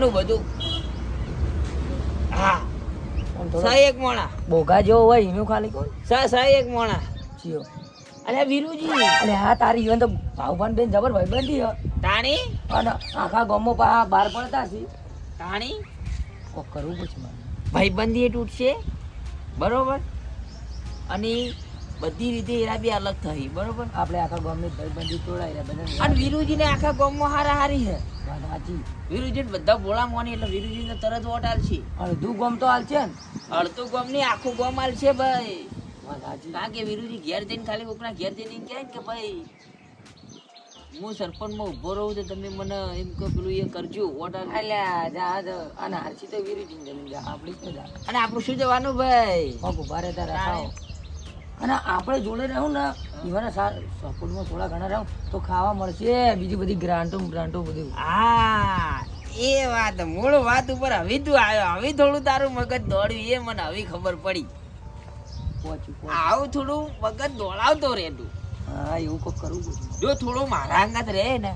ઘરનું બધું. હા સા એક મોણા બોગા જેવો હોય એનું ખાલી કોણ સા એક મોણા ચિયો અરે વિરુજી અલે હા તારી ઈવન તો ભાવભાન બેન જબર ભાઈબંધી હ તાણી અને આખા ગામમાં પા બહાર પડતા છે તાણી કોક કરવું પછી મારે ભાઈબંધી એ તૂટશે બરોબર અને બધી રીતે એરા બી અલગ થઈ બરોબર. આપણે આખા ગામની ભાઈબંધી તોડાઈ રહ્યા બધા અને વિરુજીને આખા ગામમાં હારા હારી છે. વાત સાચી વિરુજી બધા બોલા મોની એટલે વિરુજીને તરત વોટ આલશે. અડધું ગામ તો હાલ છે ને અડધું ગામ ની આખું ગામ આલશે ભાઈ. વાત સાચી કારણ કે વિરુજી ઘેર જઈને ખાલી કોકના ઘેર જઈને એમ કહે કે ભાઈ હું સરપંચમાં ઊભો રહું તો તમે મને એમ કે પેલું એ કરજો વોટ આલજો. અલ્યા જા અને હારસી તો વિરુજી જમીન જા આપણી તો જા અને આપણું શું જવાનું ભાઈ પગ ઉભા રહેતા રખાવો અને આપણે જોડે રહું ને એવાના સપોર્ટમાં થોડા ઘણા રહું તો ખાવા મળશે બીજી બધી ગ્રાન્ટો બધું. હા એ વાત મૂળ વાત ઉપર હવે તું આવ્યો. હવે થોડું તારું મગજ દોડ્યું એ મને હવે ખબર પડી. આવું થોડું મગજ દોડાવતો રે તું. હા એવું કોક કરવું પડશે. જો થોડું મારા અંગાત રહે ને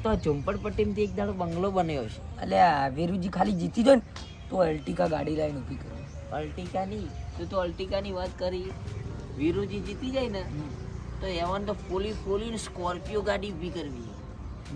તો ઝુંપડપટ્ટીમાંથી એક દાડો બંગલો બન્યો છે. એટલે વેરુજી ખાલી જીતી જાય ને તો અલ્ટિકા ગાડી લાવીને ઊભી કરો. અલ્ટિકા ની તું તો અલ્ટિકા ની વાત કરી. વિરુજી જીતી જાય ને તો એવન તો ફોલી સ્કોર્પિયો ગાડી ઊભી કરવી.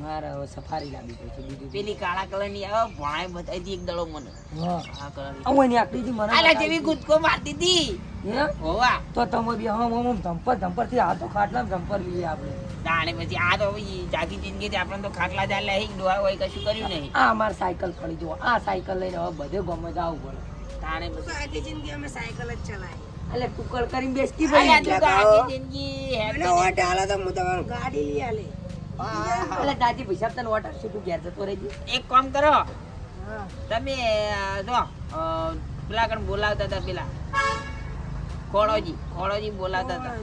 મારે હવે સફારી લાવવી પડશે બીજું પેલી કાળા કલર ની આવે ભણાય બતાવી હતી એક દાડો મને. હા આ કલર હું એની આકડીથી મને આલા જેવી કૂદકો મારતી હતી. હે હોવા તો તમે બી હમ ધંપર થી આ તો ખાટલા ધંપર લઈએ આપણે તાણે પછી આ તો જાગી જિંદગી આપણે તો ખાટલા જ લે ડોહા હોય કશું કર્યું નહીં. આ અમાર સાયકલ પડી જુઓ આ સાયકલ લઈને હવે બધે ગમે જવું પડે. તાણે પછી આખી જિંદગી અમે સાયકલ જ ચલાવી. એટલે ટુકડ કરીને બેસતી અલ્યા પડી તું તો આખી જિંદગી અને happy ઓટ આલે તો હું તમારું ગાડી લઈ આલે. એટલે તાજી પૈસા તને વોટ આપશે તું ઘેર જતો રહેજે. એક કામ કરો હા તમે જો પેલા કણ બોલાવતા હતા પેલા ખોડોજી બોલાવતા હતા.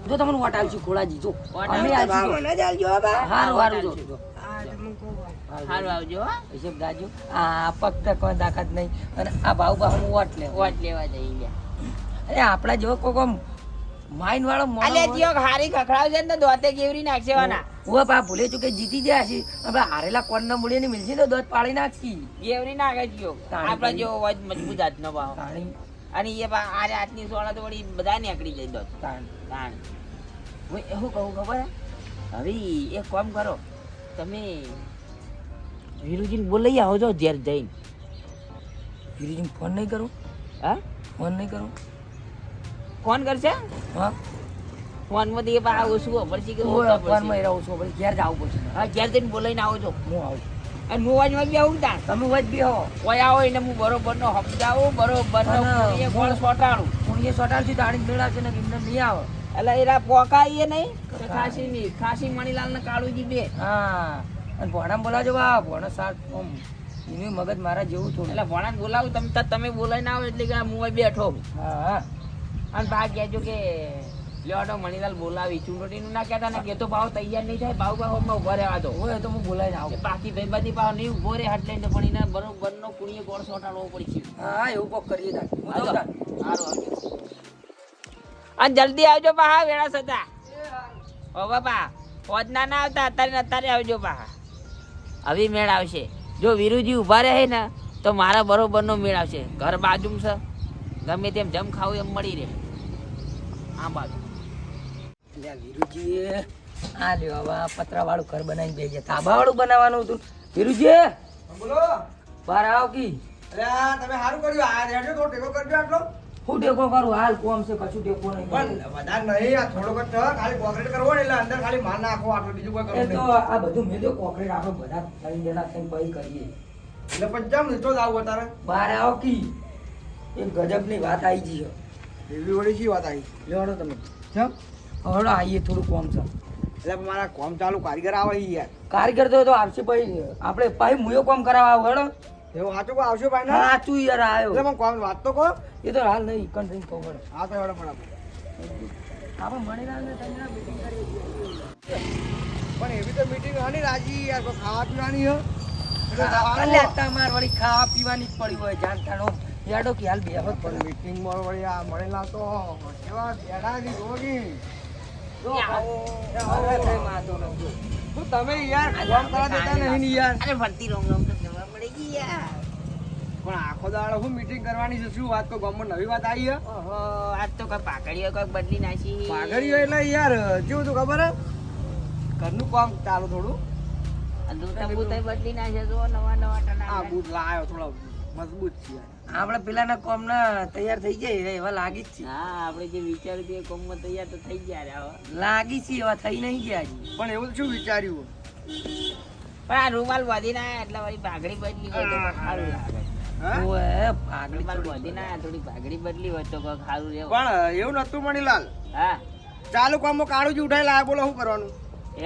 જો તમને વોટ આવશે ખોળાજી જો વોટ અમે આવશે. આવશું મને જ આલજો હો બા. હારું જો હા તમે કહો બા. સારું આવજો હો. હિસાબ દાજો આ ફક્ત કોઈ તાકાત નહીં અને આ ભાવ હું વોટ લે વોટ લેવા જઈ લે. અરે આપણા જેવો કોક માઇન્ડ વાળો અલે જીઓ હારી ખખડાવશે ને તો દોતે કેવરી નાખશે વાના. હું પા ભૂલે ચૂકે જીતી ગયા છે આપણે હારેલા કોણ ના મૂળે ને મિલશે તો દોત પાડી નાખશી કેવરી નાખે જીઓ આપડા જેવો હોય મજબૂત હાથ નો ભાવ. તાણી અને એ આરે હાથની સોળા તો વળી બધા નીકળી જાય દોત. તાણી તાણ હું એવું કહું ખબર હવે એક કામ કરો તમે વીરુજીને બોલાઈ આવો છો ઘેર જઈને. ગિરિજી ફોન નહીં કરું હા ફોન નહીં કરું ફોન કરશે હા ફોન માંથી એ પાછા ઓછું પડશે કે ફોનમાં રહું છું પછી ઘેર જવું પડશે હા ઘેર જઈને બોલાઈને આવો છો. હું આવું અને હું વાજમાં બી આવું તાણ તમે વચ બી હો કોઈ આવો એટલે હું બરોબર નો સમજાવું બરોબર નો કોણ સોટાડું. હું એ સોટાડથી તાણી મેળા છે ને એમને નહીં આવે એટલે એરા પોકા એ નહીં ખાસી મણીલાલ ને કાળુજી બે. હા અને ભોણામાં બોલાવજો બા ભોણા સાત એનું મગજ મારા જેવું થોડું એટલે ભણા બોલાવું તમે બોલાઈને આવો એટલે કે હું બેઠો. હા હા અને બા કહેજો કે લેવાડો મણીલાલ બોલાવી ચૂંટણીનું ના કહેતા ને કે તો ભાવ તૈયાર નહીં થાય ભાવ ભાવમાં ઉભા રહેવા દો. હોય તો હું બોલાવીને કે આવું બાકી ભાઈ ભાવ નહીં ઉભો રહે હાટ લઈને પણ એને બરોબર નો કુણીએ ગોળ સોટાડવો પડશે. હા એવું કોક કરીએ તાર હું જાઉં તાર. સારું આવજો અને જલ્દી આવજો પાહા વેળા થતા. ઓ બાપા હોજના ના આવતા અત્યારે આવજો પાહા. હવે મેળ આવશે જો વીરુજી ઉભા રહે ને તો મારા બરોબર નો મેળ આવશે. ઘર બાજુમાં છે ગમે તેમ જમ ખાવું એમ મળી રહે આ બાજુ. એટલે વીરુજી આ લ્યો હવે પતરા વાળું ઘર બનાવીને બેસી તાબા વાળું બનાવવાનું હતું વીરુજી બોલો બહાર આવો કી અરે તમે સારું કર્યું આ રેડજો થોડો ટેકો કરજો આટલો હું ટેકો કરું હાલ કોમ છે કશું ટેકો નહીં પણ વધારે નહીં આ થોડો કટ ખાલી કોન્ક્રીટ કરવો ને એટલે અંદર ખાલી માર નાખો આટલું બીજું કોઈ એ કરવું તો નહીં આ બધું મેં તો કોકરેટ આપણે બધા ત્રણ જણા થઈને બઈ કરીએ એટલે પણ જમ નીચો જ આવું તારે બહાર આવો કી એક ગજબની વાત આવી ગઈ છે એવી વળી શી વાત આવી લેવાડો તમે ચમ હવડો આવીએ થોડું કોમ છે એટલે મારા કોમ ચાલુ કારીગર આવે ઈ યાર કારીગર તો આવશે પછી આપણે પછી મુયો કોમ કરાવવા આવો હેડો એવું સાચું કોઈ આવશે ભાઈ ના હા તું યાર આવ્યો એટલે મને કોમ વાત તો કહો એ તો હાલ નહીં કણ થઈને કહું પડે હા તો એવડે પણ આપણે મણીલાલ ને તને મીટિંગ કરીએ પણ એવી તો મીટિંગ હાની રાજી યાર કોઈ ખાવા પીવાની હો અલ્યા તમાર વળી ખાવા પીવાની જ પડી હોય જાણતાનો યાડો કે હાલ બેહો પણ મીટિંગમાં વળી આ મળેલા તો કેવા બેડાની રોગી જો હવે માતો નથી શું તમે યાર કોમ કરવા દેતા નહીં ને યાર અરે ફરતી રોમ રોમ તો જવા મળે. મળી ગઈ યાર. પણ આખો દાડો હું મીટિંગ કરવાની છે શું વાત કોઈ ગામમાં નવી વાત આવી હે ઓહો, આજ તો કોઈ પાઘડીઓ કોઈ બદલી નાખી. પાઘડીઓ એટલે યાર કેવું તું ખબર હે ઘરનું કામ ચાલુ થોડું આ દૂધના બૂતાય બદલી નાખે જો નવા નવા ટના. આ બૂટ લાયો થોડો મજબૂત છે યાર. આપણે પેલાના કોમના તૈયાર થઈ જાય એવા લાગી જ છે. હા, આપણે જે વિચાર્યું હતું એ કોમમાં તૈયાર તો થઈ ગયા રે હવે. લાગી છે એવા થઈ નહીં ગયા હજી. પણ એવું શું વિચાર્યું પણ આ રૂમાલ બાંધીને આયા એટલે વળી પાઘડી બદલી હોય તો કોક સારું લાગે. હે? ઓએ પાઘડી રૂમાલ બાંધીને આયા, થોડી પાઘડી બદલી હોય તો કોક સારું રહેવું. પણ એવું નતું મણીલાલ હા, ચાલુ કામમાં કાળું જ ઉઠાઈ લાયા બોલો શું કરવાનું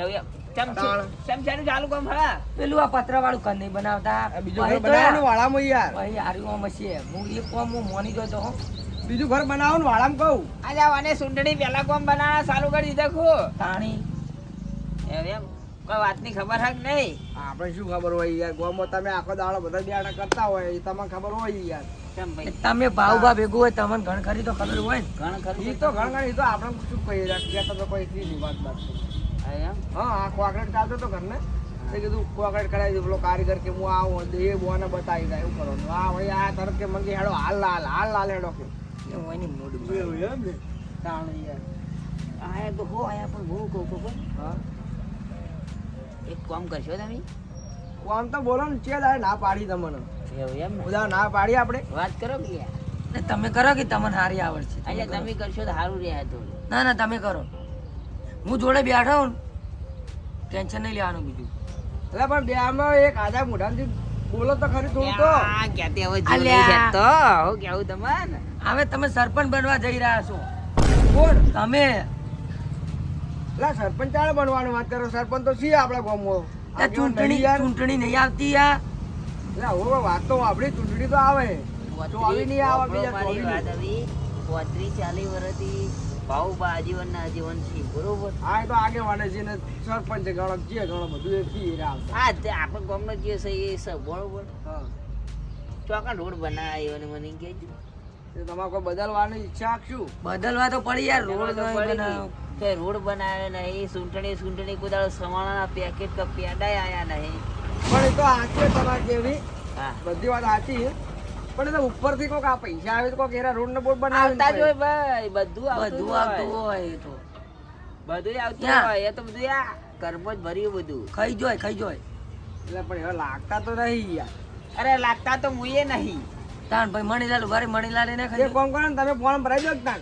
એવું એમ. ચમચાનું ચાલુ કામ હા. પેલું આ પતરા વાળું ઘર નહીં બનાવતા આ બીજું ભાઈ ઘર તો બનાવવાનું વાળામાં યાર ભાઈ આર્યુમાં છે હું એક કોમ હું મોની જોતો હો બીજું ઘર બનાવવાનું વાળામાં કહું આજે આને સુંદડી પેલા કોમ બનાવવા ચાલુ કરી દીધા ખુ. તાણી એવું એમ. કોઈ વાતની ખબર હક નહીં. આપણે શું ખબર હોય યાર ગામમાં તમે આખો દાડો બધા બેડા કરતા હોય એ તમને ખબર હોય યાર કેમ ભાઈ? તમે ભાવ ભા ભેગું હોય તમને ઘણ ખરી તો ખબર હોય ને ઘણ ખરું એ તો ઘણા એ તો આપણે શું કહી રહ્યા તો કોઈ સીધી વાત બાત હા, એમ. હા આ કોકરેટ ચાલતો તો ઘરને તે કીધું કોકરેટ કરાવી દઉં પેલો કારીગર કે હું આવું એ બોને બતાવી દે એવું કરવાનું આ ભાઈ આ તરફ કે મને કે હેડો હાલ લાલ હેડો કે એ હોય ની મૂડ એવું એમ ને તાણ યાર આયા તો હો આયા પણ બહુ કહું ખબર. હા એક કામ કરશો તમે? આમ તો બોલો ને ચેલ આ ના પાડી તમને એવું એમ ને. બધા ના પાડી આપણે વાત કરો કે યાર. ને તમે કરો કે તમને હારી આવડ છે એટલે તમે કરશો તો સારું રહે થોડું. ના ના તમે કરો હું જોડે બેઠો હું ટેન્શન નહીં લેવાનું બીજું એટલે પણ બે આમાં એક આધા મોઢાથી બોલો તો ખરી થોડું તો આ ક્યાંથી હવે જીવ અલ્યા. નહીં શકતો. હું કેવું તમને? હવે તમે સરપંચ બનવા જઈ રહ્યા છો કોણ તમે એટલે સરપંચ ચાલે બનવાનું વાત કરો સરપંચ તો છીએ આપણા ગામમાં આ ચૂંટણી ચૂંટણી નહીં આવતી આ એટલે હવે વાત તો આપણી ચૂંટણી તો આવે તો આવી નહીં આવે બીજા મારી ચોવી વાત આવી 35-40 વર્ષથી ભાવ આજીવનના આજીવન છે બરોબર. હા એ તો આગેવાને છે ને સરપંચ ગણો જે ગણો બધું એ છીએ આવશે હા, તે આપણો ગામનો જે છે એ છે બરોબર. હા ચોકન રોડ બનાવ્યો અને મને કહેજો. એ તમારે કોઈ બદલવાની ઈચ્છા શું બદલવા તો પડી યાર રોડ તો નહીં પડી બનાવ્યો. ગઈ. તો રોડ બનાવ્યો નહીં, ચૂંટણી કુદાળો સવાણાના પેકેટ કે પેડાય આયા નહીં. પણ એ તો સાચી તમારે કેવી હા, બધી વાત સાચી છે પણ એ તો ઉપરથી કોક આ પૈસા આવે તો કોક એરા રોડ ને બોર્ડ આવતા જ હોય બનાવે ભાઈ, બધું બધું આવતું હોય એ તો બધું આવતું ક્યાં? હોય. એ તો બધું આ કર્મમાં જ ભર્યું બધું. ખાઈ જોય એટલે પણ એવા લાગતા તો નહીં યાર અરે લાગતા તો મુએ નહીં. તાન ભાઈ મણીલાલ વારે મણીલાલ એને એ ખાઈ કોમ કરો ને તમે ફોર્મ ભરાઈ દો તાન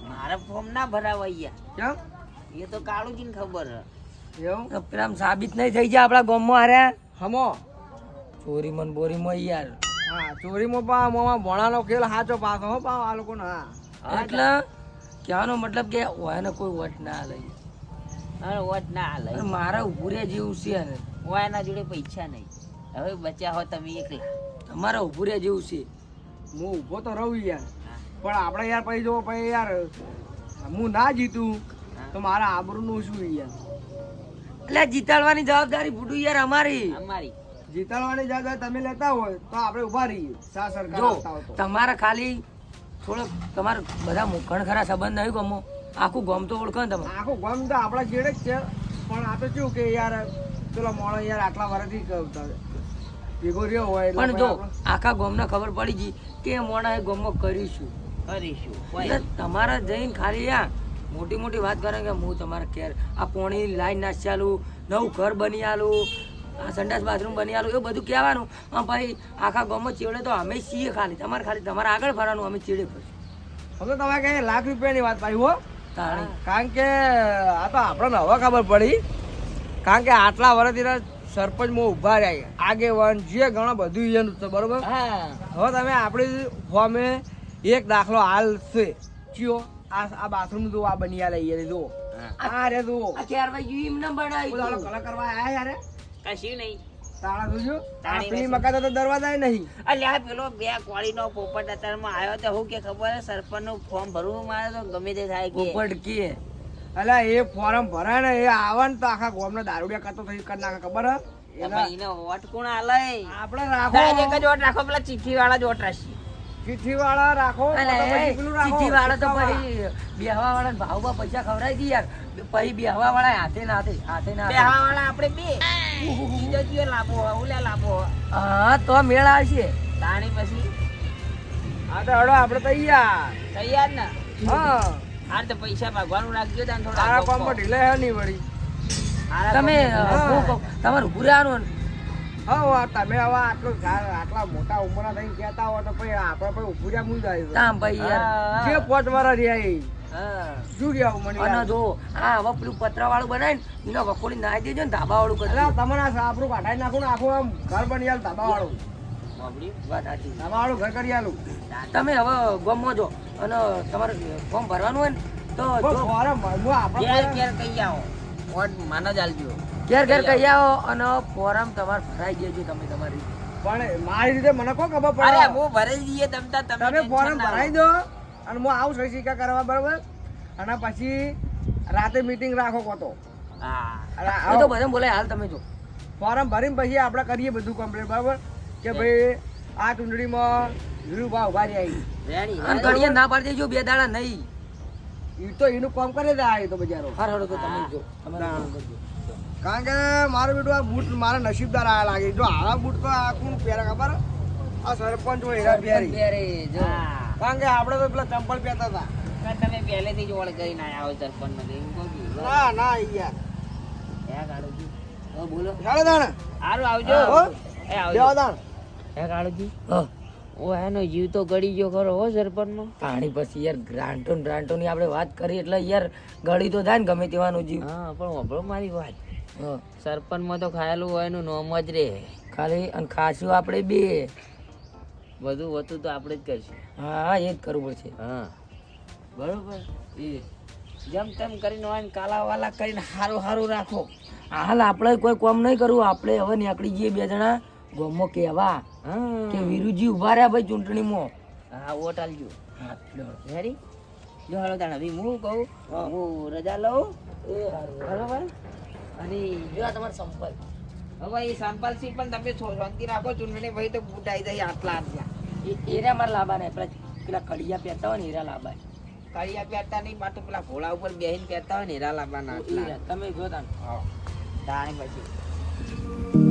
મારે ફોર્મ ના ભરાવાય યાર. કેમ એ તો કાળુજીને ખબર હે. એવું પેલા આમ સાબિત નહીં થઈ જાય આપણા ગામમાં હાર્યા હમો ચોરી મન બોરી માં યાર હા ચોરીમાં પા મોમાં ભણાનો ખેલ સાચો પાછો હો પા આ લોકોનો હા એટલે કહેવાનો મતલબ કે ઓયને કોઈ વટ ના લઈ અરે વોટ ના હાલે. અને મારા ઉભું રહ્યા જેવું છે ને હું એના જોડે પૈસા નહીં. હવે બચ્યા હો તમે એકલા. તમારા ઉભું રહ્યા જેવું છે હું ઊભો તો રહું યાર પણ આપણે યાર પછી જો પછી યાર હું ના જીતું તો મારા આબરૂનું શું યાર એટલે જીતાડવાની જવાબદારી બુડું યાર અમારી અમારી જીતાડવાની જગ્યાએ તમે લેતા હોય તો આપણે ઉભા રહીએ સા સરકાર જો આપતા હોય તો તમારે ખાલી થોડોક તમારે બધા ઘણ ખરા સંબંધ નહીં ગમો આખું ગામ તો ઓળખો ને તમે આખું ગામ તો આપણા જેડે જ છે પણ આ તો શું કે યાર પેલો મોણો યાર આટલા વર્ષથી ભેગો રહ્યો હોય એટલે પણ જો આપણે- આખા ગામને ખબર પડી ગઈ કે મોણા એ ગામમાં કરીશું કરીશું. એટલે તમારે જઈને ખાલી આ મોટી મોટી વાત કરે કે હું તમારા ઘેર આ પોણી લાઈન નાખ ચાલું નવું ઘર બની આલું આ સંડાસ બાથરૂમ બની આલું એવું બધું કહેવાનું હા ભાઈ આખા ગામમાં ચેડે તો અમે છીએ ખાલી તમારે આગળ ફરવાનું અમે ચેડે ફરશું હવે તો તમે કઈ લાખ રૂપિયાની વાત પાડી હો તાણી કારણ કે આ તો આપણને હવે ખબર પડી કારણ કે આટલા વર્ષથી સરપંચમાં ઊભા રહ્યા આગેવાન જે ઘણો બધું એનું છે બરોબર હા, હવે તમે આપણી ફોર્મે એક દાખલો હાલ છે ચિયો આ બાથરૂમ જુઓ આ બનિયા લઈએ જુઓ આ રે જુઓ આ ચાર વાગે એમને બનાવી ઓલા કલર કરવા આયા યાર કશું નહીં. તાળા જોજો તાળી પેલી નથી. મકાન તો દરવાજા નહીં અલ્યા પેલો બે કોળીનો પોપટ અત્યારમાં આવ્યો તો હું કે ખબર હે સરપંચનું ફોર્મ ભરવું મારે તો ગમે તે થાય કે પોપટ કે એટલે એ ફોર્મ ભરાય ને એ આવે ને તો આખા ગામના દારૂડિયા કરતો થઈ કરી નાખે ખબર હે પણ એને વોટ કોણ આલે? આપણે રાખો ડાયરેક્ટ જ વોટ રાખો, પેલા ચીઠી વાળા જ વોટ રાખી. ચીઠીવાળા રાખો અને કાં તો પછી પેલું રાખો, ચીઠી વાળા તો સિક્કાવાળા. પછી બેહવા વાળા ભાવમાં પૈસા ખવડાવી દી યાર પછી બેહવા વાળા હાથે ના હાથે હાથે ના હાથે. બેહવા વાળા આપણે બે બીજો કયો લાભો હોય, ઓલા લાભો હોય. હા તો મેળ આવશે. તાણી પછી હા તો હેડો આપણે તૈયાર. તૈયાર ને હા આ તો પૈસા ભાગવાનું રાખજો તાન તારા થોડા કોમ પર ઢીલે હે નહીં વળી. તમે હા. શું કહો? તમારે ઊભું રહેવાનું ને. હા વા, તમે હવે આટલા મોટા ઉંમરના થઈને કહેતા હો તો પછી આપણે પછી ઊભું રહ્યા મૂઈ જાય. તામ ભાઈ યાર જે 5 વર્ષ રહ્યા એ. હા શું કહેવું મને અને યાર? જો આ હવે પેલું પતરા વાળું બનાય ને એનો વખોડી નાખી દેજો ને ધાબા વાળું કરી અલા, તમને આ સાપરું કાઢાઈ નાખું ને આખું આમ ઘર બની આલું ધાબાવાળું. બાબડી વાત સાચી. ધાબાવાળું ઘર કરી આલું. તમે હવે ગમો જો અને તમારે ફોર્મ ભરવાનું હોય ને તો બહુ જો ફોરમ ભરવું આપણે ઘેર કોઈ- ઘેર કહી આવો વોટ માનો જ આલજો ઘેર ઘેર કહી આવો અને ફોર્મ તમારે ભરાઈ દેજો તમે તમારી પણ મારી રીતે મને કોઈ ખબર અરે પડે. હું ભરી દઈએ તમતા તમે તમે tension ફોરમ ના લો. ભરાઈ દો અને હું આવું સહી સિક્કા કરવા બરાબર અને પછી રાતે મીટિંગ રાખો કોતો હા અને એ તો બધા બોલે હાલ તમે જો ફોરમ ભરીને પછી આપણે કરીએ બધું કમ્પ્લીટ બરાબર કે ભાઈ આ ચૂંટણીમાં વિરુભા ઉભા રહ્યા રેડી અને ઘડીએ ના પાડી દેજો 2 દાડા નહીં. એ તો એનું કામ કરે જ આ એ તો બજારો. હાર હળો તો તમે જો તમે ના. કામ કરજો. કારણ કે મારું બેટું આ બૂટ મારા નસીબદાર આયા લાગે. જો આવા બૂટ તો આ કોણ પહેરે ખબર? આ સરપંચ હોય એના પહેરી. ત્યારે જો હા કારણ કે આપણે તો પેલા ચંપલ પહેરતા હતા. કાં તમે પહેલેથી જ ઓળ કરીને આયા હો સરપંચ નો એમ કહું છું. ના ના યાર હે કાળુજી હા, બોલો ચાલો દાણ હારું આવજો હો? એ આવજો દેવા દાણ હે કાળુજી હા ઓ એનો જીવ તો ગળી ગયો ખરો હો સરપંચ નો પાણી પછી યાર ગ્રાન્ટો ની આપણે વાત કરી એટલે યાર ગળી તો થાય ને ગમે તેવાનું જીવ. હા પણ વાપરો મારી વાત હા. સરપંચ માં તો ખાયેલું હોય એનું નોમ જ રે ખાલી અને ખાશું આપણે બે. બધું હોતું તો આપણે જ કરશું હા એ જ કરવું પડશે. હા બરોબર એ જેમ તેમ કરીને હોય ને કાલા વાલા કરીને હારું હારું રાખો હાલ આપણે કોઈ કામ નહીં કરવું આપણે હવે નીકળી જઈએ 2 જણા ગામમાં કહેવા હા કે વિરુજી ઉભા રહ્યા ભાઈ ચૂંટણીમાં. હા વોટ આલજો હા, લો. રેડી જો હાલો તાણ હવે હું કહું હું રજા લઉં બરોબર અને જો આ તમારો સંપર્ક. હવે એ સંપાલસી પણ તમે શાંતિ રાખો ચૂંટણી ભાઈ તો બૂટ આવી જાય આટલા આટલા એરા મારા લાંબા ને પેલા કડિયા પહેરતા હોય ને એરા લાંબા. કાળિયા પહેરતા નહીં માટે પેલા ઘોડા ઉપર બેહીને પહેરતા હોય ને હેરા લાવવાના આટલા તમે જો તાન. તાણે પછી